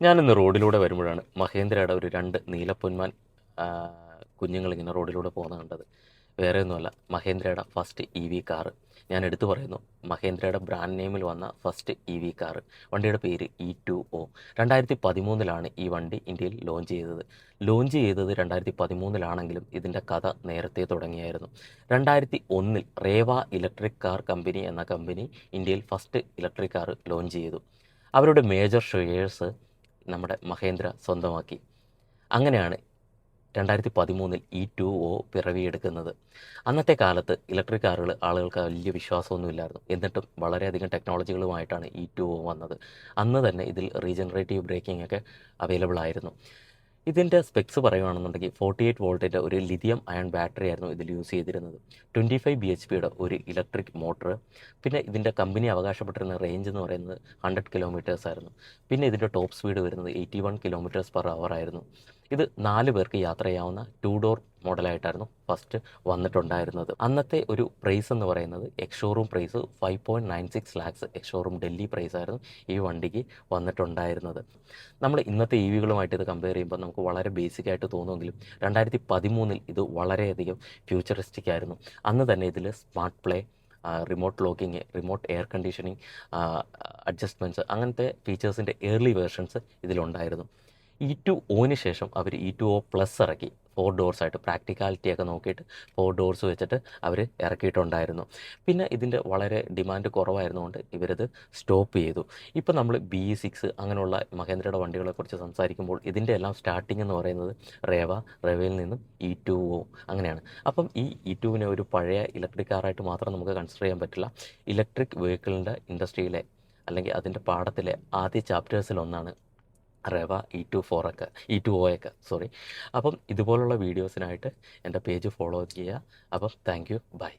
ഞാനിന്ന് റോഡിലൂടെ വരുമ്പോഴാണ് മഹേന്ദ്രയുടെ ഒരു 2 നീലപ്പൊന്മാൻ കുഞ്ഞുങ്ങളിങ്ങനെ റോഡിലൂടെ പോകുന്നത് കണ്ടത്. വേറെ ഒന്നുമല്ല, മഹേന്ദ്രയുടെ ഫസ്റ്റ് EV കാറ്. ഞാൻ എടുത്തു പറയുന്നു, മഹേന്ദ്രയുടെ ബ്രാൻഡ് നെയിമിൽ വന്ന ഫസ്റ്റ് EV കാറ്. വണ്ടിയുടെ പേര് E2O. 2013 ഈ വണ്ടി ഇന്ത്യയിൽ ലോഞ്ച് ചെയ്തത് 2013 ഇതിൻ്റെ കഥ നേരത്തെ തുടങ്ങിയായിരുന്നു. 2001 റേവ ഇലക്ട്രിക് കാർ കമ്പനി എന്ന കമ്പനി ഇന്ത്യയിൽ ഫസ്റ്റ് ഇലക്ട്രിക് കാർ ലോഞ്ച് ചെയ്തു. അവരുടെ മേജർ ഷെയർസ് നമ്മുടെ മഹേന്ദ്ര സ്വന്തമാക്കി. അങ്ങനെയാണ് 2013 E2O പിറവിയെടുക്കുന്നത്. അന്നത്തെ കാലത്ത് ഇലക്ട്രിക് കാറുകൾ ആളുകൾക്ക് വലിയ വിശ്വാസമൊന്നുമില്ലായിരുന്നു. എന്നിട്ടും വളരെയധികം ടെക്നോളജികളുമായിട്ടാണ് E2O വന്നത്. അന്ന് തന്നെ ഇതിൽ റീജനറേറ്റീവ് ബ്രേക്കിംഗ് ഒക്കെ അവൈലബിൾ ആയിരുന്നു. ഇതിൻ്റെ സ്പെക്സ് പറയുകയാണെന്നുണ്ടെങ്കിൽ 48 വോൾട്ടിൻ്റെ ഒരു ലിഥിയം അയൺ ബാറ്ററി ആയിരുന്നു ഇതിൽ യൂസ് ചെയ്തിരുന്നത്. 25 BHPയുടെ ഒരു ഇലക്ട്രിക് മോട്ടർ. പിന്നെ ഇതിൻ്റെ കമ്പനി അവകാശപ്പെട്ടിരുന്ന റേഞ്ച് എന്ന് പറയുന്നത് 100 കിലോമീറ്റേഴ്സ് ആയിരുന്നു. പിന്നെ ഇതിൻ്റെ ടോപ്പ് സ്പീഡ് വരുന്നത് 81 km/h ആയിരുന്നു. ഇത് 4 പേർക്ക് യാത്ര ചെയ്യാവുന്ന 2 ഡോർ മോഡലായിട്ടായിരുന്നു ഫസ്റ്റ് വന്നിട്ടുണ്ടായിരുന്നത്. അന്നത്തെ ഒരു പ്രൈസ് എന്ന് പറയുന്നത് ex showroom price 5.96 lakhs ex showroom Delhi പ്രൈസായിരുന്നു ഈ വണ്ടിക്ക് വന്നിട്ടുണ്ടായിരുന്നത്. നമ്മൾ ഇന്നത്തെ EVകളുമായിട്ട് ഇത് കമ്പയർ ചെയ്യുമ്പോൾ നമുക്ക് വളരെ ബേസിക് ആയിട്ട് തോന്നുമെങ്കിലും 2013 ഇത് വളരെയധികം ഫ്യൂച്ചറിസ്റ്റിക് ആയിരുന്നു. അന്ന് തന്നെ ഇതിൽ smart play, remote locking, remote air conditioning, adjustments, അങ്ങനത്തെ ഫീച്ചേഴ്സിൻ്റെ ഏർലി വേർഷൻസ് ഇതിലുണ്ടായിരുന്നു. E2Oന് ശേഷം അവർ E2O പ്ലസ് ഇറക്കി. 4 ഡോർസ് ആയിട്ട് പ്രാക്ടിക്കാലിറ്റിയൊക്കെ നോക്കിയിട്ട് 4 ഡോർസ് വെച്ചിട്ട് അവർ ഇറക്കിയിട്ടുണ്ടായിരുന്നു. പിന്നെ ഇതിൻ്റെ വളരെ ഡിമാൻഡ് കുറവായിരുന്നുകൊണ്ട് ഇവരത് സ്റ്റോപ്പ് ചെയ്തു. ഇപ്പം നമ്മൾ BE6 അങ്ങനെയുള്ള മഹേന്ദ്രയുടെ വണ്ടികളെക്കുറിച്ച് സംസാരിക്കുമ്പോൾ ഇതിൻ്റെ എല്ലാം സ്റ്റാർട്ടിംഗ് എന്ന് പറയുന്നത് റേവയിൽ നിന്നും E2O അങ്ങനെയാണ്. അപ്പം ഈ E2വിനെ ഒരു പഴയ ഇലക്ട്രിക് കാറായിട്ട് മാത്രം നമുക്ക് കൺസിഡർ ചെയ്യാൻ പറ്റില്ല. ഇലക്ട്രിക് വെഹിക്കിളിൻ്റെ ഇൻഡസ്ട്രിയിലെ അല്ലെങ്കിൽ അതിൻ്റെ പാഠത്തിലെ ആദ്യ ചാപ്റ്റേഴ്സിലൊന്നാണ് റെവ E2O ഒക്കെ സോറി. അപ്പം ഇതുപോലുള്ള വീഡിയോസിനായിട്ട് എൻ്റെ പേജ് ഫോളോ ചെയ്യുക. അപ്പം താങ്ക് യു, ബൈ.